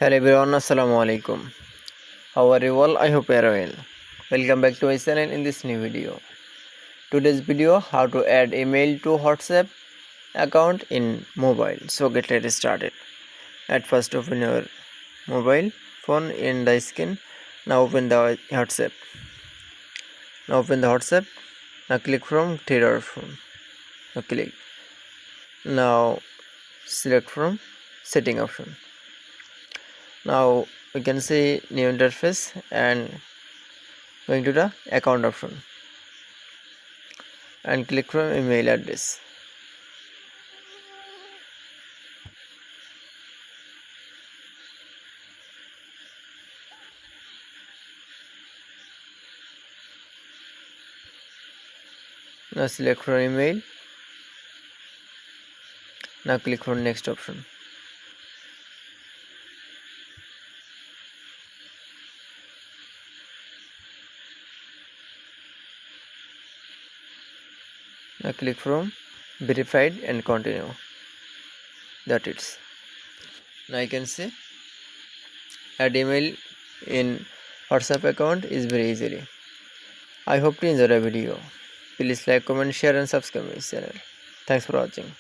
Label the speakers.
Speaker 1: Hello everyone, Assalamu alaikum. How are you all? I hope you are well. Welcome back to my channel in this new video. Today's video, how to add email to WhatsApp account in mobile. So get started. At first open your mobile phone in the screen. Now open the WhatsApp. Now open the WhatsApp. Now click from third option. Now click. Now select from setting option. Now we can see new interface and going to the account option and click from email address. Now select from email. Now click from next option. Now click from verified and continue. That it's. Now you can see add email in WhatsApp account is very easily. I hope you enjoy the video. Please like, comment, share and subscribe my channel. Thanks for watching.